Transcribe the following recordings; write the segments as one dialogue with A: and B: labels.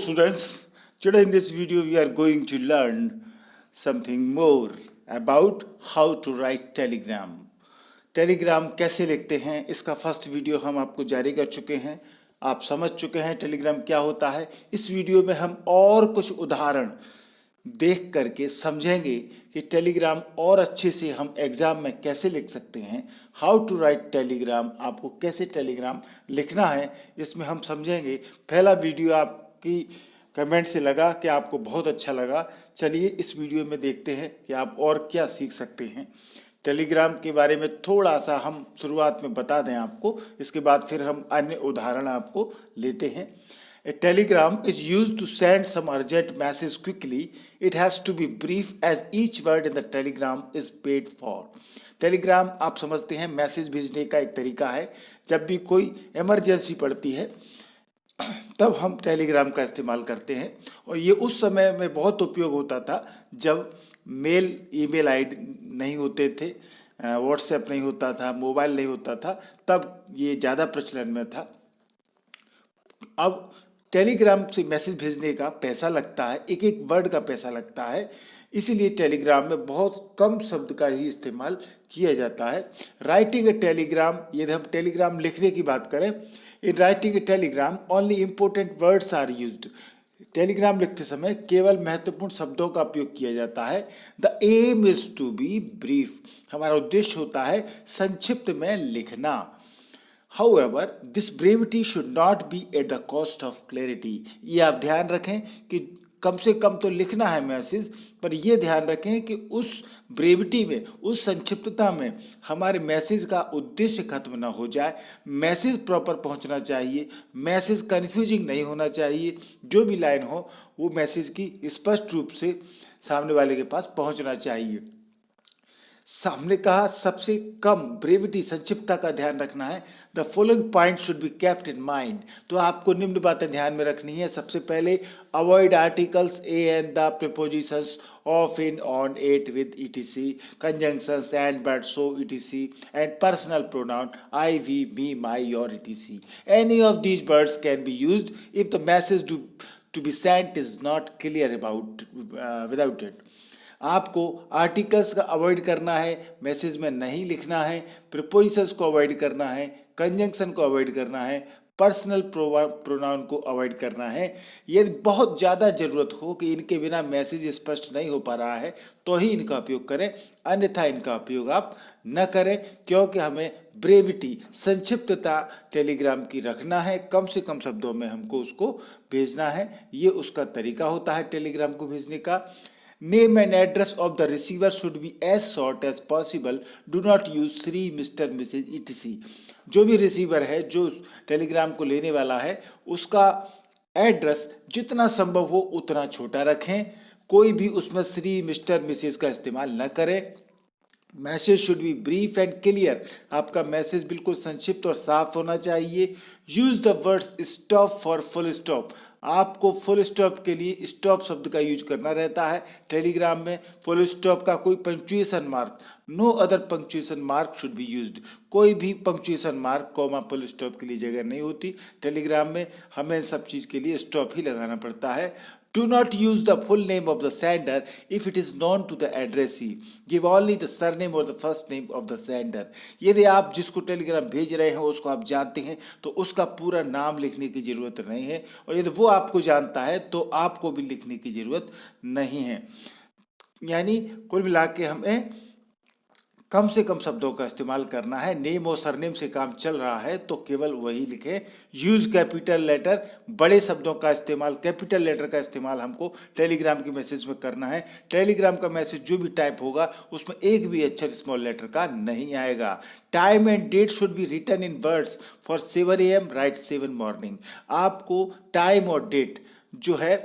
A: students, today in this video we are going to learn something more about how to write telegram. Telegram कैसे लिखते हैं इसका first video हम आपको जारी कर चुके हैं। आप समझ चुके हैं टेलीग्राम क्या होता है। इस वीडियो में हम और कुछ उदाहरण देख करके समझेंगे कि टेलीग्राम और अच्छे से हम एग्जाम में कैसे लिख सकते हैं। हाउ टू राइट टेलीग्राम, आपको कैसे टेलीग्राम लिखना है इसमें हम समझेंगे। पहला वीडियो आपकी कमेंट से लगा कि आपको बहुत अच्छा लगा। चलिए इस वीडियो में देखते हैं कि आप और क्या सीख सकते हैं। टेलीग्राम के बारे में थोड़ा सा हम शुरुआत में बता दें आपको, इसके बाद फिर हम अन्य उदाहरण आपको लेते हैं। A telegram is used to send some urgent message quickly. It has to be brief as each word in the telegram is paid for. Telegram आप समझते हैं मैसेज भेजने का एक तरीका है। जब भी कोई इमरजेंसी पड़ती है तब हम टेलीग्राम का इस्तेमाल करते हैं और ये उस समय में बहुत उपयोग होता था जब मेल ईमेल आईडी नहीं होते थे, व्हाट्सएप नहीं होता था, मोबाइल नहीं होता था, तब ये ज़्यादा प्रचलन में था। अब टेलीग्राम से मैसेज भेजने का पैसा लगता है, एक एक वर्ड का पैसा लगता है, इसीलिए टेलीग्राम में बहुत कम शब्द का ही इस्तेमाल किया जाता है। राइटिंग ए टेलीग्राम, यदि हम टेलीग्राम लिखने की बात करें, in writing a telegram only important words are used. Telegram लिखते समय केवल महत्वपूर्ण शब्दों का उपयोग किया जाता है। The aim is to be brief, हमारा उद्देश्य होता है संक्षिप्त में लिखना। However, this brevity should not be at the cost of clarity. ये आप ध्यान रखें कि कम से कम तो लिखना है मैसेज, पर ये ध्यान रखें कि उस ब्रेविटी में, उस संक्षिप्तता में हमारे मैसेज का उद्देश्य खत्म ना हो जाए। मैसेज प्रॉपर पहुंचना चाहिए, मैसेज कन्फ्यूजिंग नहीं होना चाहिए। जो भी लाइन हो वो मैसेज की स्पष्ट रूप से सामने वाले के पास पहुंचना चाहिए। सामने कहा सबसे कम ब्रेविटी, संक्षिप्तता का ध्यान रखना है। The following point should be kept in mind, तो आपको निम्न बातें ध्यान में रखनी है। सबसे पहले avoid articles a and the prepositions of, in, on, at, with, etc, conjunctions and but, so, etc, and personal pronoun I, we, me, my, your, etc. Any of these words can be used if the message to be sent is not clear about without it. आपको articles का avoid करना है, message में नहीं लिखना है, prepositions को avoid करना है, कंजंक्शन को अवॉइड करना है, पर्सनल प्रोनाउन को अवॉइड करना है। यदि बहुत ज़्यादा ज़रूरत हो कि इनके बिना मैसेज स्पष्ट नहीं हो पा रहा है तो ही इनका उपयोग करें, अन्यथा इनका उपयोग आप न करें, क्योंकि हमें ब्रेविटी, संक्षिप्तता टेलीग्राम की रखना है। कम से कम शब्दों में हमको उसको भेजना है, ये उसका तरीका होता है टेलीग्राम को भेजने का। Name and address of the receiver should be as short as possible. Do not use Sri, Mr, Mrs, etc. जो भी रिसीवर है, जो टेलीग्राम को लेने वाला है, उसका एड्रेस जितना संभव हो उतना छोटा रखें। कोई भी उसमें श्री, मिस्टर, मिसेज का इस्तेमाल न करें। Message should be brief and clear, आपका मैसेज बिल्कुल संक्षिप्त और साफ होना चाहिए। Use the words stop for full stop, आपको फुल स्टॉप के लिए स्टॉप शब्द का यूज करना रहता है टेलीग्राम में। फुल स्टॉप का कोई punctuation mark, no other punctuation mark should be used, कोई भी punctuation mark, comma, full stop के लिए जगह नहीं होती टेलीग्राम में। हमें सब चीज़ के लिए स्टॉप ही लगाना पड़ता है। Do not use the full name of the sender if it is known to the addressee. Give only the surname or the first name of the sender. यदि आप जिसको टेलीग्राम भेज रहे हैं उसको आप जानते हैं तो उसका पूरा नाम लिखने की ज़रूरत नहीं है, और यदि वो आपको जानता है तो आपको भी लिखने की ज़रूरत नहीं है। यानी कुल मिला के हमें कम से कम शब्दों का इस्तेमाल करना है। नेम और सरनेम से काम चल रहा है तो केवल वही लिखें। यूज कैपिटल लेटर, बड़े शब्दों का इस्तेमाल, कैपिटल लेटर का इस्तेमाल हमको टेलीग्राम के मैसेज में करना है। टेलीग्राम का मैसेज जो भी टाइप होगा उसमें एक भी अक्षर स्मॉल लेटर का नहीं आएगा। Time and date should be written in words. For 7 AM write 7 morning, आपको टाइम और डेट जो है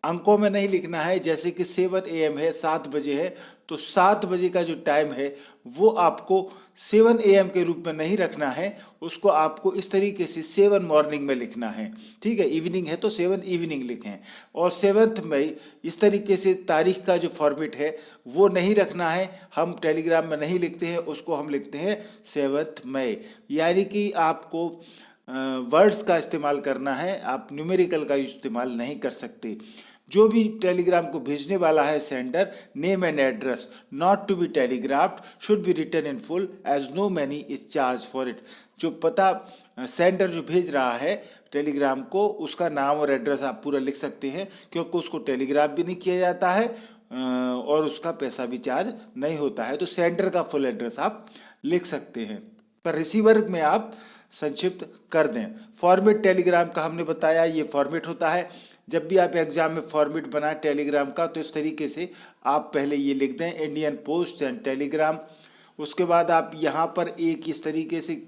A: अंकों में नहीं लिखना है। जैसे कि 7 AM है, 7 बजे है, तो 7 बजे का जो टाइम है वो आपको 7 AM के रूप में नहीं रखना है, उसको आपको इस तरीके से 7 मॉर्निंग में लिखना है। ठीक है, इवनिंग है तो 7 इवनिंग लिखें। और 7 मई इस तरीके से तारीख का जो फॉर्मेट है वो नहीं रखना है, हम टेलीग्राम में नहीं लिखते हैं, उसको हम लिखते हैं 7 मई। यानी कि आपको वर्ड्स का इस्तेमाल करना है, आप न्यूमेरिकल का इस्तेमाल नहीं कर सकते। जो भी टेलीग्राम को भेजने वाला है sender, name and address not to be telegraphed should be written in full as no money is charge for it. जो पता सेंडर जो भेज रहा है टेलीग्राम को, उसका नाम और एड्रेस आप पूरा लिख सकते हैं, क्योंकि उसको टेलीग्राफ भी नहीं किया जाता है और उसका पैसा भी चार्ज नहीं होता है। तो सेंडर का फुल एड्रेस आप लिख सकते हैं, पर रिसीवर में आप संक्षिप्त कर दें। फॉर्मेट टेलीग्राम का हमने बताया, ये फॉर्मेट होता है। जब भी आप एग्जाम में फॉर्मेट बनाए टेलीग्राम का, तो इस तरीके से आप पहले ये लिख दें, इंडियन पोस्ट एंड टेलीग्राम। उसके बाद आप यहाँ पर एक इस तरीके से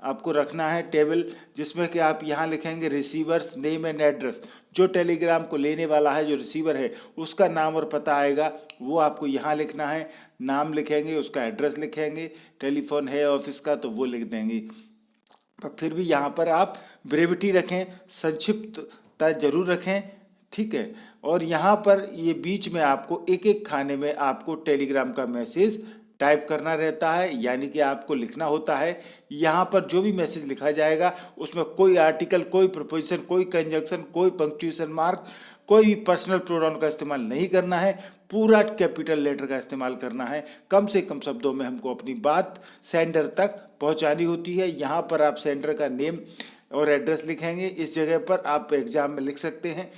A: आपको रखना है टेबल, जिसमें कि आप यहाँ लिखेंगे रिसीवर्स नेम एंड एड्रेस। जो टेलीग्राम को लेने वाला है, जो रिसीवर है, उसका नाम और पता आएगा, वो आपको यहाँ लिखना है। नाम लिखेंगे, उसका एड्रेस लिखेंगे, टेलीफोन है ऑफिस का तो वो लिख देंगे। पर फिर भी यहाँ पर आप ब्रेविटी रखें, संक्षिप्तता जरूर रखें, ठीक है। और यहाँ पर ये बीच में आपको एक एक खाने में आपको टेलीग्राम का मैसेज टाइप करना रहता है, यानी कि आपको लिखना होता है। यहाँ पर जो भी मैसेज लिखा जाएगा उसमें कोई आर्टिकल, कोई प्रपोजिशन, कोई कंजंक्शन, कोई पंक्चुएशन मार्क, कोई भी पर्सनल प्रोनाउन का इस्तेमाल नहीं करना है। पूरा कैपिटल लेटर का इस्तेमाल करना है। कम से कम शब्दों में हमको अपनी बात सेंडर तक पहुंचानी होती है। यहाँ पर आप सेंडर का नेम और एड्रेस लिखेंगे। इस जगह पर आप एग्जाम में लिख सकते हैं।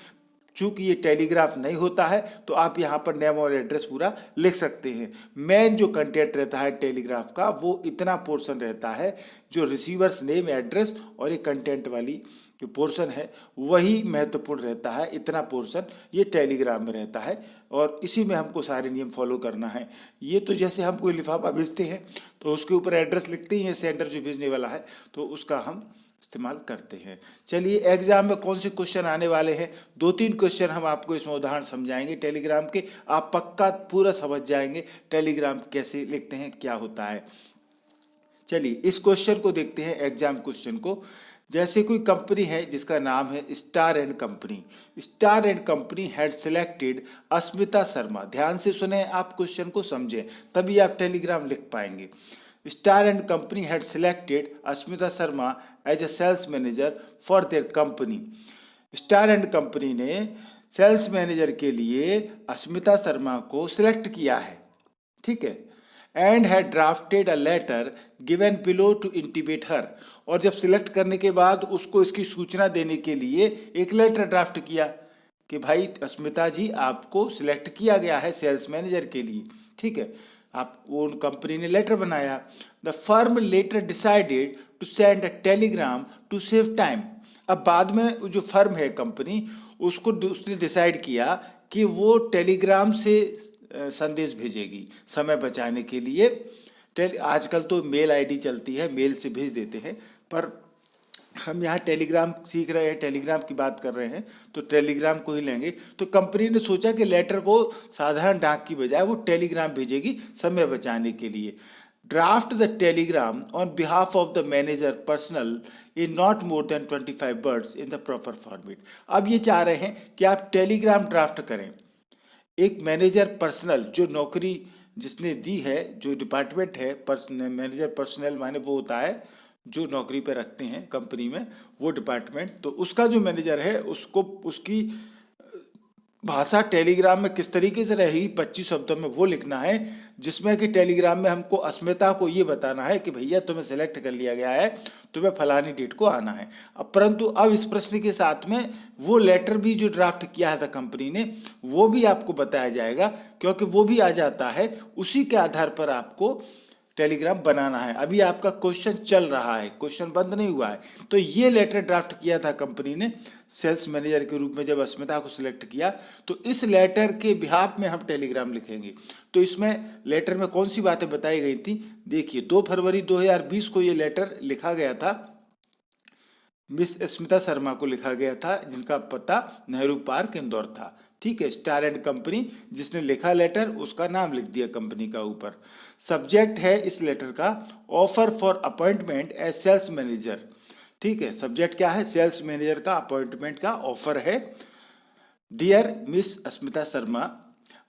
A: चूंकि ये टेलीग्राफ नहीं होता है तो आप यहाँ पर नेम और एड्रेस पूरा लिख सकते हैं। मेन जो कंटेंट रहता है टेलीग्राफ का, वो इतना पोर्शन रहता है, जो रिसीवर्स नेम एड्रेस और ये कंटेंट वाली जो पोर्शन है वही महत्वपूर्ण रहता है। इतना पोर्शन ये टेलीग्राम में रहता है और इसी में हमको सारे नियम फॉलो करना है। ये तो जैसे हम कोई लिफाफा भेजते हैं तो उसके ऊपर एड्रेस लिखते ही हैं, सेंडर जो भेजने वाला है, तो उसका हम इस्तेमाल करते हैं। चलिए, एग्जाम में कौन से क्वेश्चन आने वाले हैं, 2-3 क्वेश्चन हम आपको इसमें उदाहरण समझाएंगे टेलीग्राम के। आप पक्का पूरा समझ जाएंगे टेलीग्राम कैसे लिखते हैं, क्या होता है। चलिए इस क्वेश्चन को देखते हैं, एग्जाम क्वेश्चन को। जैसे कोई कंपनी है जिसका नाम है Star and Company. Star and company had selected Asmita Sharma. ध्यान से सुने, आप क्वेश्चन को समझें, तभी आप टेलीग्राम लिख पाएंगे। Star and company had selected Asmita Sharma as a sales manager for their company. Star and company ने सेल्स मैनेजर के लिए अस्मिता शर्मा को सिलेक्ट किया है, ठीक है। And had drafted a letter given below to intimate her. और जब सिलेक्ट करने के बाद उसको इसकी सूचना देने के लिए एक लेटर ड्राफ्ट किया कि भाई अस्मिता जी, आपको सिलेक्ट किया गया है सेल्स मैनेजर के लिए, ठीक है। आप वो कंपनी ने लेटर बनाया। The firm later decided to send a telegram to save time. अब बाद में जो फर्म है कंपनी, उसने डिसाइड किया कि वो टेलीग्राम से संदेश भेजेगी समय बचाने के लिए। आजकल तो मेल आईडी चलती है, मेल से भेज देते हैं, पर हम यहाँ टेलीग्राम सीख रहे हैं, टेलीग्राम की बात कर रहे हैं, तो टेलीग्राम को ही लेंगे। तो कंपनी ने सोचा कि लेटर को साधारण डाक की बजाय वो टेलीग्राम भेजेगी समय बचाने के लिए। Draft the Telegram on behalf of the manager personal in not more than 25 words in the proper format. अब ये चाह रहे हैं कि आप टेलीग्राम ड्राफ्ट करें। एक मैनेजर पर्सनल, जो नौकरी जिसने दी है, जो डिपार्टमेंट है, मैनेजर पर्सनल माने वो होता है जो नौकरी पे रखते हैं कंपनी में, वो डिपार्टमेंट। तो उसका जो मैनेजर है, उसको उसकी भाषा टेलीग्राम में किस तरीके से रहेगी 25 शब्दों में वो लिखना है, जिसमें कि टेलीग्राम में हमको अस्मिता को ये बताना है कि भैया तुम्हें सेलेक्ट कर लिया गया है, तुम्हें फलानी डेट को आना है। अब परंतु अब इस प्रश्न के साथ में वो लेटर भी जो ड्राफ्ट किया था कंपनी ने, वो भी आपको बताया जाएगा, क्योंकि वो भी आ जाता है। उसी के आधार पर आपको टेलीग्राम बनाना है। अभी आपका क्वेश्चन चल रहा है, क्वेश्चन बंद नहीं हुआ है। तो ये लेटर ड्राफ्ट किया था कंपनी ने सेल्स मैनेजर के रूप में, जब अस्मिता को सिलेक्ट किया, तो इस लेटर के बिहाफ में हम टेलीग्राम लिखेंगे। तो इसमें लेटर में कौन सी बातें बताई गई थी, देखिए 2 फरवरी 2020 को ये लेटर लिखा गया था, मिस अस्मिता शर्मा को लिखा गया था, जिनका पता नेहरू पार्क इंदौर था, ठीक है। स्टार एंड कंपनी जिसने लिखा लेटर, उसका नाम लिख दिया कंपनी का ऊपर। सब्जेक्ट है इस लेटर का offer for appointment as sales manager, ठीक है। सब्जेक्ट क्या है, सेल्स मैनेजर का अपॉइंटमेंट का ऑफर है। Dear miss Asmita Sharma,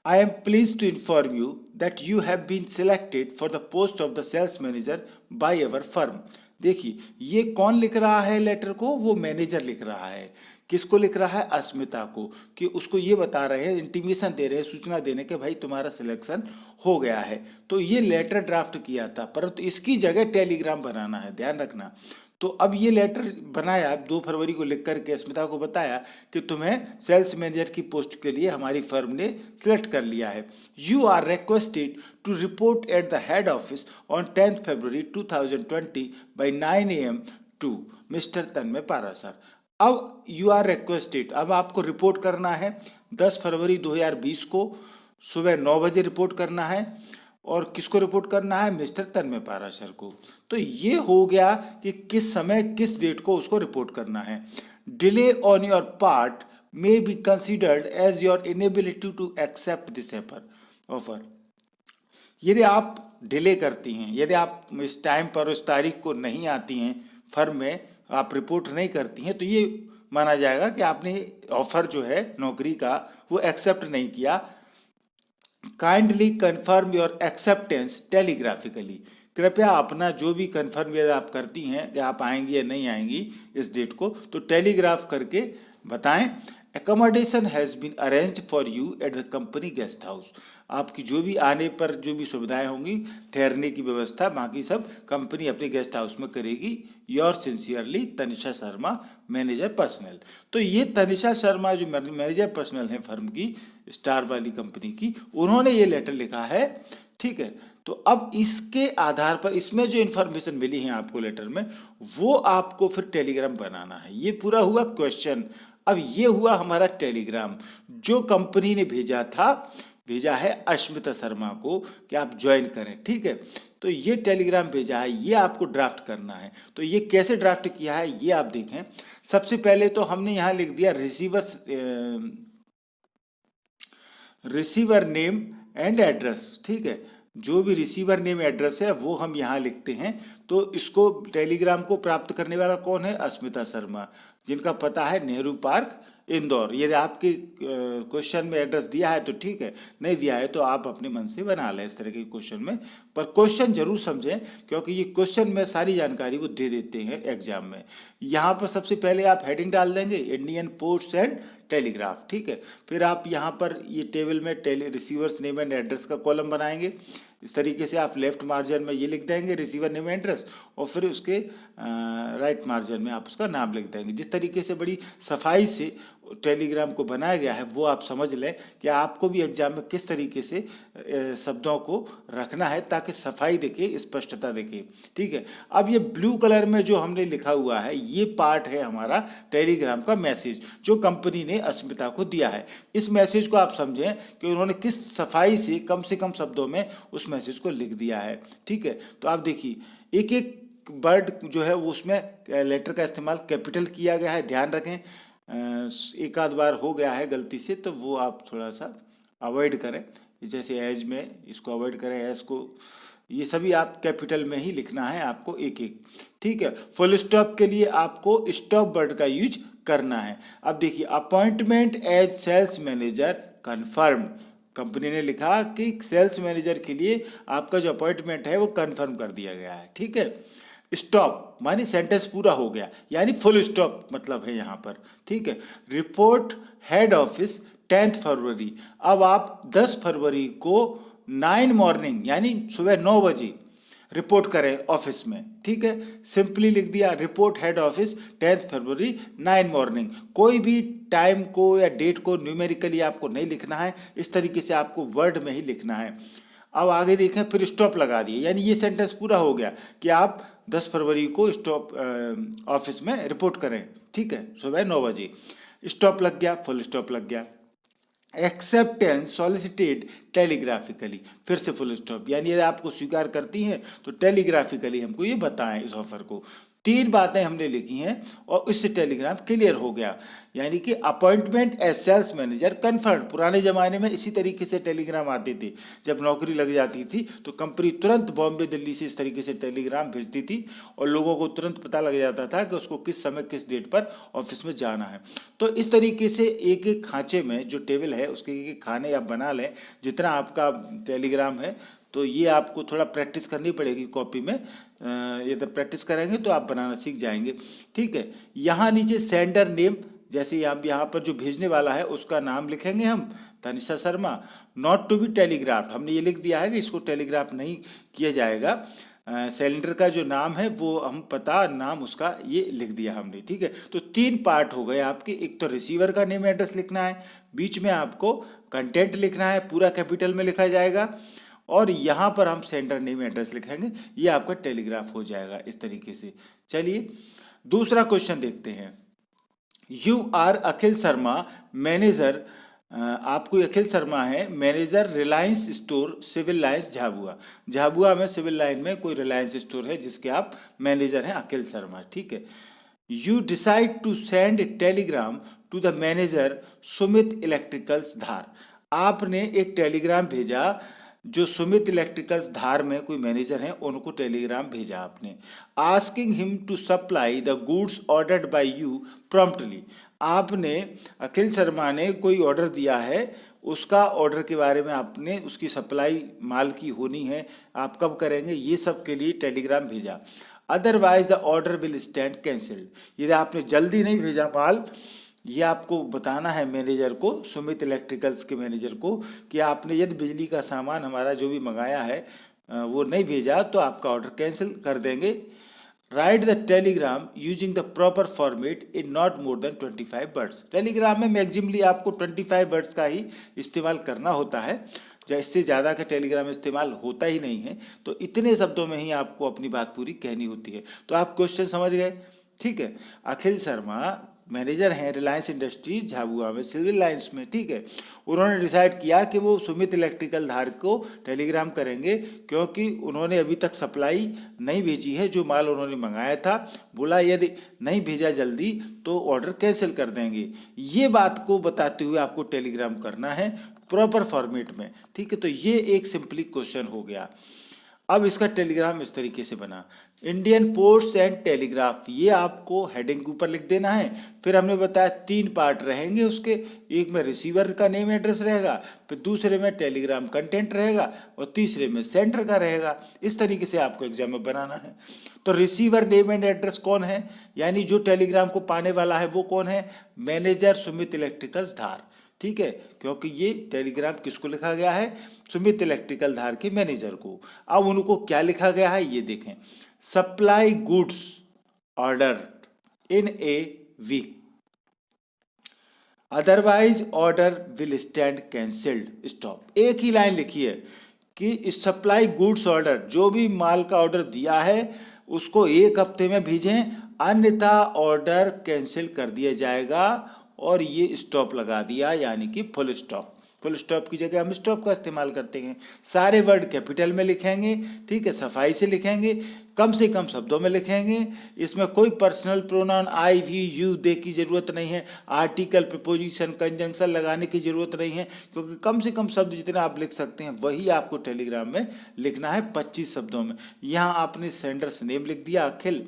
A: I am pleased to inform you that you have been selected for the post of the sales manager by our firm. देखिए ये कौन लिख रहा है लेटर को, वो मैनेजर लिख रहा है। किसको लिख रहा है, अस्मिता को, कि उसको ये बता रहे हैं, इंटीमेशन दे रहे हैं, सूचना देने के भाई तुम्हारा सिलेक्शन हो गया है। तो ये लेटर ड्राफ्ट किया था, परंतु इसकी जगह टेलीग्राम बनाना है, ध्यान रखना। तो अब ये लेटर बनाया 2 फरवरी को लिख करके अस्मिता को बताया कि तुम्हें सेल्स मैनेजर की पोस्ट के लिए हमारी फर्म ने सिलेक्ट कर लिया है। You are requested to report at the head office on 10th February 2020 by 9 AM to mister Tanmay Parasar. अब यू आर रिक्वेस्टेड, अब आपको रिपोर्ट करना है 10 फरवरी 2020 को सुबह 9 बजे रिपोर्ट करना है। और किसको रिपोर्ट करना है, मिस्टर तन्मय पाराशर को। तो ये हो गया कि किस समय किस डेट को उसको रिपोर्ट करना है। Delay on your part may be considered as your inability to accept this offer. यदि आप डिले करती हैं, यदि आप इस टाइम पर उस तारीख को नहीं आती हैं फर्म में, आप रिपोर्ट नहीं करती हैं, तो ये माना जाएगा कि आपने ऑफर जो है नौकरी का वो एक्सेप्ट नहीं किया। Kindly confirm your acceptance telegraphically. कृपया अपना जो भी कन्फर्म यदि आप करती हैं कि आप आएंगी या नहीं आएंगी इस डेट को, तो टेलीग्राफ करके बताएं। Accommodation has been arranged for you at the company guest house. आपकी जो भी आने पर जो भी सुविधाएं होंगी, ठहरने की व्यवस्था, बाकी सब कंपनी अपने गेस्ट हाउस में करेगी। Your sincerely Tanisha Sharma, manager personnel. तो ये तनिषा शर्मा जो मैनेजर पर्सनल है फर्म की, स्टार वाली कंपनी की, उन्होंने ये लेटर लिखा है, ठीक है। तो अब इसके आधार पर इसमें जो इन्फॉर्मेशन मिली है आपको लेटर में, वो आपको फिर टेलीग्राम बनाना है। ये पूरा हुआ क्वेश्चन। अब ये हुआ हमारा टेलीग्राम जो कंपनी ने भेजा था, भेजा है अस्मिता शर्मा को कि आप ज्वाइन करें, ठीक है। तो ये टेलीग्राम भेजा है, ये आपको ड्राफ्ट करना है। तो ये कैसे ड्राफ्ट किया है ये आप देखें। सबसे पहले तो हमने यहाँ लिख दिया रिसीवर नेम एंड एड्रेस, ठीक है। जो भी रिसीवर नेम एड्रेस है वो हम यहाँ लिखते हैं। तो इसको टेलीग्राम को प्राप्त करने वाला कौन है, अस्मिता शर्मा, जिनका पता है नेहरू पार्क, इंदौर। यदि आपके क्वेश्चन में एड्रेस दिया है तो ठीक है, नहीं दिया है तो आप अपने मन से बना लें इस तरह के क्वेश्चन में। पर क्वेश्चन जरूर समझें, क्योंकि ये क्वेश्चन में सारी जानकारी वो दे देते हैं एग्जाम में। यहाँ पर सबसे पहले आप हेडिंग डाल देंगे इंडियन पोस्ट एंड टेलीग्राफ, ठीक है। फिर आप यहाँ पर ये टेबल में रिसीवर्स नेम एंड एड्रेस का कॉलम बनाएंगे। इस तरीके से आप लेफ्ट मार्जिन में ये लिख देंगे रिसीवर नेम एड्रेस, और फिर उसके राइट मार्जिन में आप उसका नाम लिख देंगे। जिस तरीके से बड़ी सफाई से टेलीग्राम को बनाया गया है वो आप समझ लें कि आपको भी एग्जाम में किस तरीके से शब्दों को रखना है ताकि सफाई दिखे, स्पष्टता दिखे, ठीक है। अब ये ब्लू कलर में जो हमने लिखा हुआ है ये पार्ट है हमारा टेलीग्राम का मैसेज जो कंपनी ने अस्मिता को दिया है। इस मैसेज को आप समझें कि उन्होंने किस सफाई से कम शब्दों में उस मैसेज को लिख दिया है, ठीक है। तो आप देखिए एक एक वर्ड जो है वो उसमें लेटर का इस्तेमाल कैपिटल किया गया है, ध्यान रखें। एक आध बार हो गया है गलती से, तो वो आप थोड़ा सा अवॉइड करें। जैसे एज में इसको अवॉइड करें, एज को, ये सभी आप कैपिटल में ही लिखना है आपको एक एक, ठीक है। फुल स्टॉप के लिए आपको स्टॉप वर्ड का यूज करना है। अब देखिए appointment as sales manager confirm, कंपनी ने लिखा कि सेल्स मैनेजर के लिए आपका जो अपॉइंटमेंट है वो कंफर्म कर दिया गया है, ठीक है। स्टॉप मानी सेंटेंस पूरा हो गया, यानी फुल स्टॉप मतलब है यहाँ पर, ठीक है। रिपोर्ट हेड ऑफिस 10th फरवरी। अब आप 10 फरवरी को 9 मॉर्निंग यानी सुबह 9 बजे रिपोर्ट करें ऑफिस में, ठीक है। सिंपली लिख दिया रिपोर्ट हेड ऑफिस 10th फरवरी 9 मॉर्निंग। कोई भी टाइम को या डेट को न्यूमेरिकली आपको नहीं लिखना है, इस तरीके से आपको वर्ड में ही लिखना है। अब आगे देखें, फिर स्टॉप लगा दिए, यानी ये सेंटेंस पूरा हो गया कि आप 10 फरवरी को स्टॉप ऑफिस में रिपोर्ट करें, ठीक है, सुबह 9 बजे। स्टॉप लग गया, फुल स्टॉप लग गया। एक्सेप्टेंस सॉलिसिटेड टेलीग्राफिकली, फिर से फुल स्टॉप, यानी यदि आपको स्वीकार करती हैं तो टेलीग्राफिकली हमको ये बताएं इस ऑफर को। 3 बातें हमने लिखी हैं और इससे टेलीग्राम क्लियर हो गया, यानी कि appointment as sales manager confirm. पुराने ज़माने में इसी तरीके से टेलीग्राम आते थे, जब नौकरी लग जाती थी तो कंपनी तुरंत बॉम्बे दिल्ली से इस तरीके से टेलीग्राम भेजती थी और लोगों को तुरंत पता लग जाता था कि उसको किस समय किस डेट पर ऑफिस में जाना है। तो इस तरीके से एक एक खांचे में जो टेबल है उसके एक एक खाने आप बना लें, जितना आपका टेलीग्राम है तो ये आपको थोड़ा प्रैक्टिस करनी पड़ेगी कॉपी में। ये तो प्रैक्टिस करेंगे तो आप बनाना सीख जाएंगे। ठीक है, यहाँ नीचे सेंडर नेम, जैसे आप यहाँ पर जो भेजने वाला है उसका नाम लिखेंगे हम, Tanisha Sharma. Not to be telegraphed, हमने ये लिख दिया है कि इसको टेलीग्राफ नहीं किया जाएगा। सिलेंडर का जो नाम है वो हम पता नाम उसका ये लिख दिया हमने। ठीक है, तो 3 पार्ट हो गए आपके। एक तो रिसीवर का नेम एड्रेस लिखना है, बीच में आपको कंटेंट लिखना है, पूरा कैपिटल में लिखा जाएगा, और यहाँ पर हम सेंडर नेम एड्रेस लिखेंगे। ये आपका टेलीग्राफ हो जाएगा इस तरीके से। चलिए दूसरा क्वेश्चन देखते हैं। You are Akhil Sharma manager, आपको अखिल शर्मा है manager Reliance store civil lines Jhabua. Jhabua में सिविल लाइन में कोई रिलायंस स्टोर है जिसके आप मैनेजर हैं अखिल शर्मा। ठीक है, you decide to send telegram to the manager Sumit Electricals Dhar. आपने एक टेलीग्राम भेजा जो सुमित इलेक्ट्रिकल्स धार में कोई मैनेजर हैं, उनको टेलीग्राम भेजा आपने। Asking him to supply the goods ordered by you promptly. आपने अखिल शर्मा ने कोई ऑर्डर दिया है, उसका ऑर्डर के बारे में आपने उसकी सप्लाई माल की होनी है, आप कब करेंगे, ये सब के लिए टेलीग्राम भेजा। Otherwise the order will stand cancelled. यदि आपने जल्दी नहीं भेजा माल, ये आपको बताना है मैनेजर को, सुमित इलेक्ट्रिकल्स के मैनेजर को, कि आपने यदि बिजली का सामान हमारा जो भी मंगाया है वो नहीं भेजा तो आपका ऑर्डर कैंसिल कर देंगे। Right the Telegram using the proper format in not more than 25 words. Telegram में मैक्सिमली आपको 25 वर्ड्स का ही इस्तेमाल करना होता है, इससे ज़्यादा का टेलीग्राम इस्तेमाल होता ही नहीं है। तो इतने शब्दों में ही आपको अपनी बात पूरी कहनी होती है। तो आप क्वेश्चन समझ गए। ठीक है, अखिल शर्मा मैनेजर हैं रिलायंस इंडस्ट्रीज झाबुआ में सिविल लाइंस में। ठीक है, उन्होंने डिसाइड किया कि वो सुमित इलेक्ट्रिकल धार को टेलीग्राम करेंगे, क्योंकि उन्होंने अभी तक सप्लाई नहीं भेजी है जो माल उन्होंने मंगाया था। बोला यदि नहीं भेजा जल्दी तो ऑर्डर कैंसिल कर देंगे। ये बात को बताते हुए आपको टेलीग्राम करना है प्रॉपर फॉर्मेट में। ठीक है, तो ये एक सिंपली क्वेश्चन हो गया। अब इसका टेलीग्राम इस तरीके से बना, इंडियन पोस्ट एंड टेलीग्राफ, ये आपको हेडिंग के ऊपर लिख देना है। फिर हमने बताया 3 पार्ट रहेंगे उसके, एक में रिसीवर का नेम एड्रेस रहेगा, फिर दूसरे में टेलीग्राम कंटेंट रहेगा, और तीसरे में सेंडर का रहेगा। इस तरीके से आपको एग्जाम में बनाना है। तो रिसीवर नेम एंड एड्रेस कौन है, यानी जो टेलीग्राम को पाने वाला है वो कौन है, मैनेजर सुमित इलेक्ट्रिकल्स धार। ठीक है, क्योंकि ये टेलीग्राम किसको लिखा गया है, सुमित इलेक्ट्रिकल धार के मैनेजर को। अब उनको क्या लिखा गया है ये देखें, supply goods order in a week, otherwise order will stand cancelled stop. एक ही लाइन लिखी है कि सप्लाई गुड्स ऑर्डर, जो भी माल का ऑर्डर दिया है उसको 1 हफ्ते में भेजें, अन्यथा ऑर्डर कैंसिल कर दिया जाएगा। और ये स्टॉप लगा दिया, यानी कि फुल स्टॉप। फुल स्टॉप की जगह हम स्टॉप का इस्तेमाल करते हैं। सारे वर्ड कैपिटल में लिखेंगे। ठीक है, सफाई से लिखेंगे, कम से कम शब्दों में लिखेंगे। इसमें कोई personal pronoun I we you they की जरूरत नहीं है, आर्टिकल प्रीपोजिशन कंजंक्शन लगाने की जरूरत नहीं है, क्योंकि कम से कम शब्द जितने आप लिख सकते हैं वही आपको टेलीग्राम में लिखना है 25 शब्दों में। यहाँ आपने सेंडर्स नेम लिख दिया अखिल,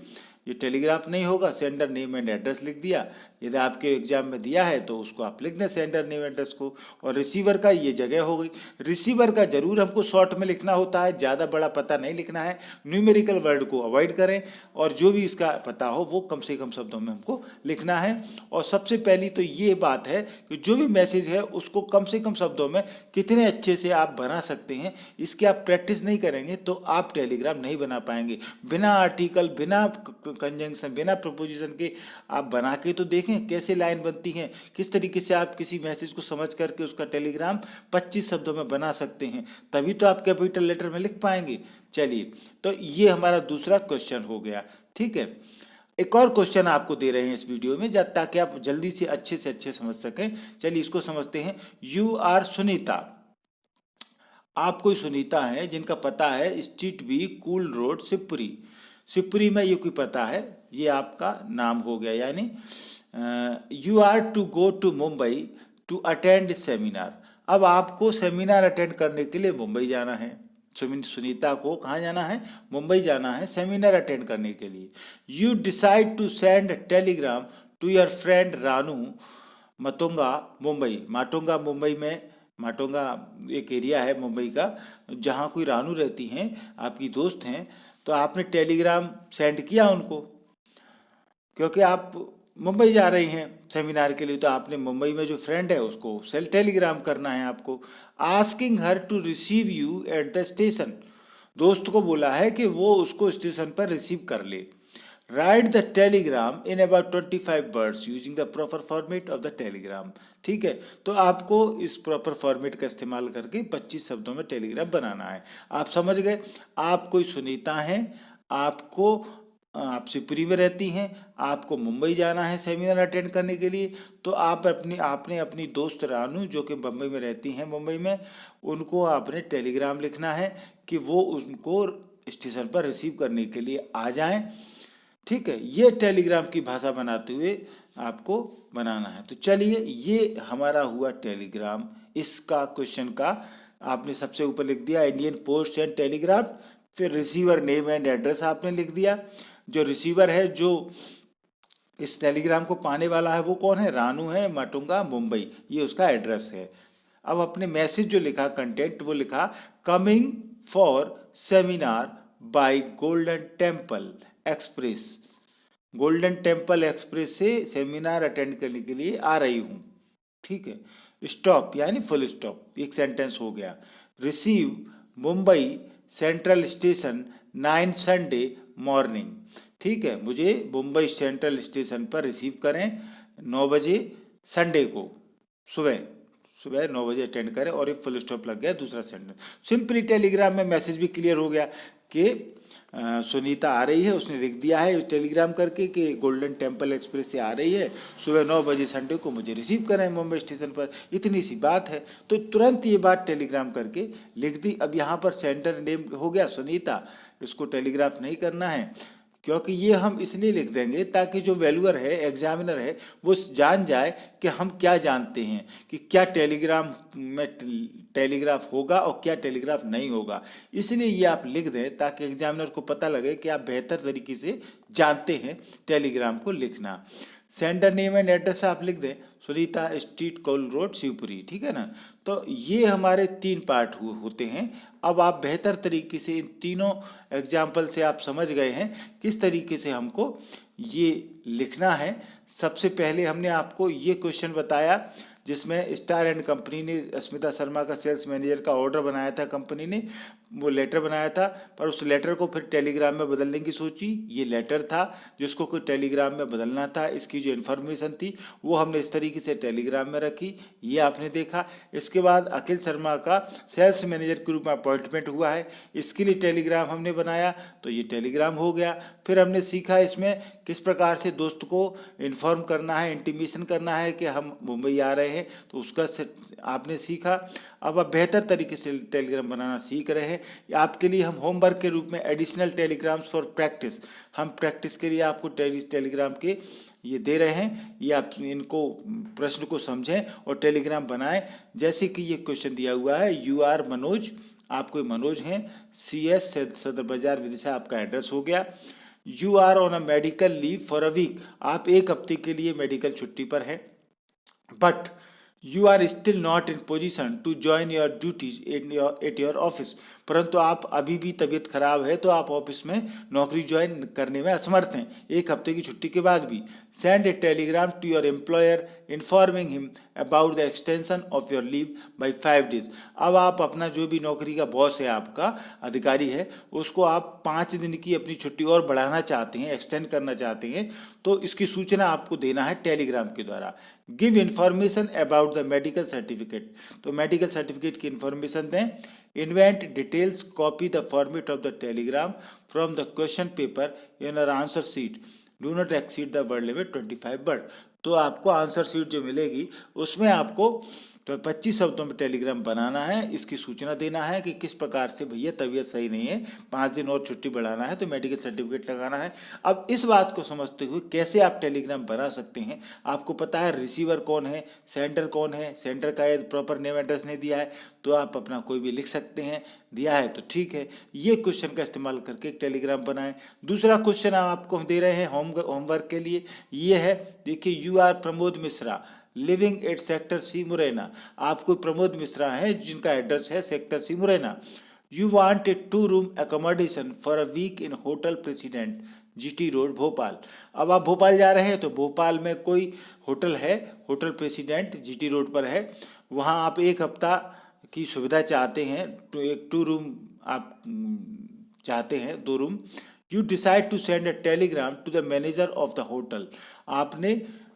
A: ये टेलीग्राफ नहीं होगा, सेंडर नेम एंड एड्रेस लिख दिया। यदि आपके एग्जाम में दिया है तो उसको आप लिख दें सेंडर नेम एड्रेस को। और रिसीवर का ये जगह हो गई। रिसीवर का जरूर हमको शॉर्ट में लिखना होता है, ज़्यादा बड़ा पता नहीं लिखना है। न्यूमेरिकल वर्ड को अवॉइड करें, और जो भी इसका पता हो वो कम से कम शब्दों में हमको लिखना है। और सबसे पहली तो ये बात है कि जो भी मैसेज है उसको कम से कम शब्दों में कितने अच्छे से आप बना सकते हैं, इसकी आप प्रैक्टिस नहीं करेंगे तो आप टेलीग्राम नहीं बना पाएंगे। बिना आर्टिकल, बिना कंजंक्शन, बिना प्रपोजिशन के आप बना के तो देखें कैसे लाइन बनती है, किस तरीके से आप किसी मैसेज को समझ करके उसका टेलीग्राम 25 शब्दों में बना सकते हैं, तभी तो आप कैपिटल लेटर में लिख पाएंगे। चलिए, तो ये हमारा दूसरा क्वेश्चन हो गया। ठीक है, एक और क्वेश्चन आपको दे रहे हैं इस वीडियो में ताकि आप जल्दी से अच्छे समझ सकें। चलिए इसको समझते हैं। यू आर सुनीता, आप कोई सुनीता हैं जिनका पता है street be cool road Shivpuri. Shivpuri में ये कोई पता है, ये आपका नाम हो गया। यानी you are to go to Mumbai to attend seminar. अब आपको सेमिनार अटेंड करने के लिए मुंबई जाना है। सुनीता को कहाँ जाना है, मुंबई जाना है सेमिनार अटेंड करने के लिए। You decide to send telegram to your friend Ranu Matunga Mumbai. Matunga Mumbai में माटुंगा एक एरिया है मुंबई का, जहाँ कोई रानू रहती हैं, आपकी दोस्त हैं, तो आपने टेलीग्राम सेंड किया उनको, क्योंकि आप मुंबई जा रही हैं सेमिनार के लिए, तो आपने मुंबई में जो फ्रेंड है उसको सेल टेलीग्राम करना है आपको, asking her to receive you at the station. दोस्त को बोला है कि वो उसको स्टेशन पर रिसीव कर ले। Right the Telegram in about 25 words using the proper format of the Telegram. ठीक है, तो आपको इस प्रॉपर फॉर्मेट का इस्तेमाल करके 25 शब्दों में टेलीग्राम बनाना है। आप समझ गए। आप कोई सुनीता हैं, आपको आप शिवपुरी में रहती हैं, आपको मुंबई जाना है सेमिनार अटेंड करने के लिए, तो आपने अपनी दोस्त रानू जो कि मुंबई में रहती हैं, मुंबई में, उनको आपने टेलीग्राम लिखना है कि वो उनको स्टेशन पर रिसीव करने के लिए आ जाएं। ठीक है, ये टेलीग्राम की भाषा बनाते हुए आपको बनाना है। तो चलिए, ये हमारा हुआ टेलीग्राम। इसका क्वेश्चन का आपने सबसे ऊपर लिख दिया इंडियन पोस्ट एंड टेलीग्राफ, फिर रिसीवर नेम एंड एड्रेस आपने लिख दिया। जो रिसीवर है, जो इस टेलीग्राम को पाने वाला है, वो कौन है? रानू है, माटुंगा, मुंबई, ये उसका एड्रेस है। अब अपने मैसेज जो लिखा, कंटेंट, वो लिखा coming for seminar by Golden Temple Express. Golden Temple Express से सेमिनार अटेंड करने के लिए आ रही हूँ। ठीक है, स्टॉप यानी फुल स्टॉप, एक सेंटेंस हो गया। Receive Mumbai central station 9 Sunday morning. ठीक है, मुझे मुंबई सेंट्रल स्टेशन पर रिसीव करें 9 बजे संडे को, सुबह 9 बजे अटेंड करें, और एक फुल स्टॉप लग गया, दूसरा सेंटेंस। सिंपली टेलीग्राम में मैसेज भी क्लियर हो गया कि सुनीता आ रही है, उसने लिख दिया है टेलीग्राम करके कि गोल्डन टेम्पल एक्सप्रेस से आ रही है, सुबह 9 बजे संडे को मुझे रिसीव करें मुंबई स्टेशन पर। इतनी सी बात है, तो तुरंत ये बात टेलीग्राम करके लिख दी। अब यहाँ पर सेंडर नेम हो गया सुनीता, इसको टेलीग्राफ नहीं करना है, क्योंकि ये हम इसलिए लिख देंगे ताकि जो वैल्यूअर है, एग्जामिनर है, वो जान जाए कि हम क्या जानते हैं, कि क्या टेलीग्राम में टेलीग्राफ होगा और क्या टेलीग्राफ नहीं होगा। इसलिए ये आप लिख दें ताकि एग्जामिनर को पता लगे कि आप बेहतर तरीके से जानते हैं टेलीग्राम को लिखना। सेंडर नेम एंड एड्रेस आप लिख दें सुनीता स्ट्रीट कोल रोड शिवपुरी। ठीक है ना। तो ये हमारे 3 पार्ट होते हैं। अब आप बेहतर तरीके से इन तीनों एग्जाम्पल से आप समझ गए हैं किस तरीके से हमको ये लिखना है। सबसे पहले हमने आपको ये क्वेश्चन बताया जिसमें स्टार एंड कंपनी ने अस्मिता शर्मा का सेल्स मैनेजर का ऑर्डर बनाया था, कंपनी ने वो लेटर बनाया था, पर उस लेटर को फिर टेलीग्राम में बदलने की सोची। ये लेटर था जिसको कोई टेलीग्राम में बदलना था, इसकी जो इन्फॉर्मेशन थी वो हमने इस तरीके से टेलीग्राम में रखी, ये आपने देखा। इसके बाद अखिल शर्मा का सेल्स मैनेजर के रूप में अपॉइंटमेंट हुआ है, इसके लिए टेलीग्राम हमने बनाया, तो ये टेलीग्राम हो गया। फिर हमने सीखा इसमें किस प्रकार से दोस्त को इन्फॉर्म करना है, इंटीमेशन करना है कि हम मुंबई आ रहे हैं, तो उसका आपने सीखा। अब आप बेहतर तरीके से टेलीग्राम बनाना सीख रहे हैं। आपके लिए हम होमवर्क के रूप में एडिशनल टेलीग्राम्स फॉर प्रैक्टिस, हम प्रैक्टिस के लिए आपको टेलीग्राम के ये दे रहे हैं। ये आप इनको प्रश्न को समझें और टेलीग्राम बनाएं। जैसे कि ये क्वेश्चन दिया हुआ है, यू आर मनोज, आप कोई मनोज हैं, CS सदर बाजार विदिशा आपका एड्रेस हो गया। You are on a medical leave for a week, आप 1 हफ्ते के लिए मेडिकल छुट्टी पर हैं। But you are still not in position to join your duties at your office, परंतु आप अभी भी तबीयत खराब है तो आप ऑफिस में नौकरी ज्वाइन करने में असमर्थ हैं 1 हफ्ते की छुट्टी के बाद भी। Send a telegram to your employer informing him about the extension of your leave by 5 days. अब आप अपना जो भी नौकरी का बॉस है, आपका अधिकारी है, उसको आप 5 दिन की अपनी छुट्टी और बढ़ाना चाहते हैं, एक्सटेंड करना चाहते हैं, तो इसकी सूचना आपको देना है टेलीग्राम के द्वारा। Give information about the medical certificate, तो मेडिकल सर्टिफिकेट की इन्फॉर्मेशन दें। Invent details, copy the format of the Telegram from the question paper in our answer sheet, do not exceed the word limit 25 word. तो आपको answer sheet जो मिलेगी उसमें आपको तो 25 शब्दों में टेलीग्राम बनाना है, इसकी सूचना देना है कि किस प्रकार से भैया तबीयत सही नहीं है, 5 दिन और छुट्टी बढ़ाना है, तो मेडिकल सर्टिफिकेट लगाना है। अब इस बात को समझते हुए कैसे आप टेलीग्राम बना सकते हैं, आपको पता है रिसीवर कौन है, सेंडर कौन है, सेंडर का यदि प्रॉपर नेम एड्रेस नहीं दिया है तो आप अपना कोई भी लिख सकते हैं, दिया है तो ठीक है। ये क्वेश्चन का इस्तेमाल करके एक टेलीग्राम बनाएं। दूसरा क्वेश्चन आपको हम दे रहे हैं होमवर्क के लिए, ये है देखिए, you are Pramod Mishra, living at sector C Morena. आप कोई प्रमोद मिश्रा हैं जिनका एड्रेस है sector C Morena. You want a 2 room accommodation for a week in hotel President GT road Bhopal. अब आप भोपाल जा रहे हैं तो भोपाल में कोई होटल है, होटल प्रेसिडेंट जीटी रोड पर है, वहाँ आप एक हफ्ता की सुविधा चाहते हैं, तो एक 2 रूम आप चाहते हैं, 2 room. You decide to send a telegram to the manager of the hotel. आपने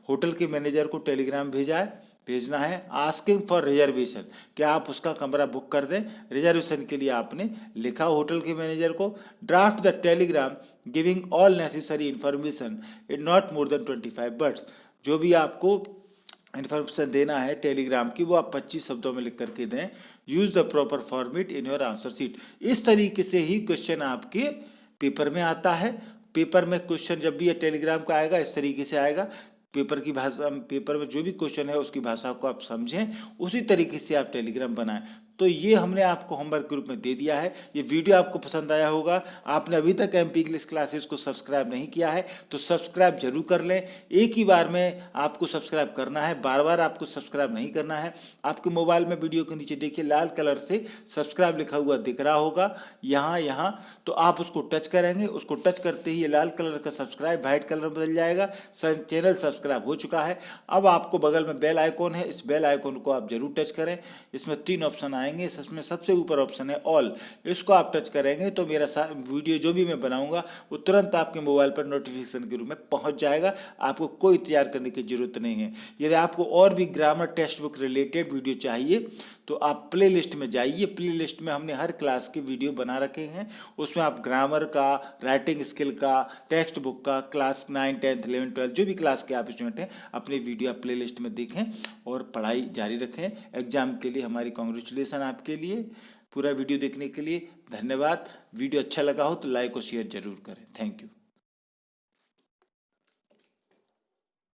A: होटल के मैनेजर को टेलीग्राम भेजना है आस्किंग फॉर रिजर्वेशन, क्या आप उसका कमरा बुक कर दें। रिजर्वेशन के लिए आपने लिखा होटल के मैनेजर को। Draft the Telegram giving all necessary information in not more than 25 words. जो भी आपको इन्फॉर्मेशन देना है टेलीग्राम की वो आप 25 शब्दों में लिख करके दें। Use the proper format in your answer sheet. इस तरीके से ही क्वेश्चन आपके पेपर में आता है। पेपर में क्वेश्चन जब भी ये टेलीग्राम का आएगा इस तरीके से आएगा। पेपर की भाषा, पेपर में जो भी क्वेश्चन है उसकी भाषा को आप समझें, उसी तरीके से आप टेलीग्राम बनाएं। तो ये हमने आपको होमवर्क के रूप में दे दिया है। ये वीडियो आपको पसंद आया होगा। आपने अभी तक MP इंग्लिश क्लासेस को सब्सक्राइब नहीं किया है तो सब्सक्राइब जरूर कर लें। एक ही बार में आपको सब्सक्राइब करना है, बार बार आपको सब्सक्राइब नहीं करना है। आपके मोबाइल में वीडियो के नीचे देखिए लाल कलर से सब्सक्राइब लिखा हुआ दिख रहा होगा, यहाँ तो आप उसको टच करेंगे। उसको टच करते ही ये लाल कलर का सब्सक्राइब वाइट कलर में बदल जाएगा। चैनल सब्सक्राइब हो चुका है। अब आपको बगल में बेल आइकॉन है, इस बेल आइकॉन को आप जरूर टच करें। इसमें 3 ऑप्शन आएंगे, इसमें सबसे ऊपर ऑप्शन है ऑल, इसको आप टच करेंगे तो मेरा वीडियो जो भी मैं बनाऊंगा वो तुरंत आपके मोबाइल पर नोटिफिकेशन के रूप में पहुंच जाएगा। आपको कोई तैयार करने की जरूरत नहीं है। यदि आपको और भी grammar text book related video चाहिए तो आप प्ले लिस्ट में जाइए। प्ले लिस्ट में हमने हर क्लास के वीडियो बना रखे हैं। उसमें आप ग्रामर का, राइटिंग स्किल का, टेक्स्ट बुक का, क्लास 9, 10, 11, 12 जो भी क्लास के आप स्टूडेंट हैं अपनी वीडियो आप प्ले लिस्ट में देखें और पढ़ाई जारी रखें। एग्जाम के लिए हमारी कांग्रेचुलेसन आपके लिए। पूरा वीडियो देखने के लिए धन्यवाद। वीडियो अच्छा लगा हो तो लाइक और शेयर जरूर करें। Thank you.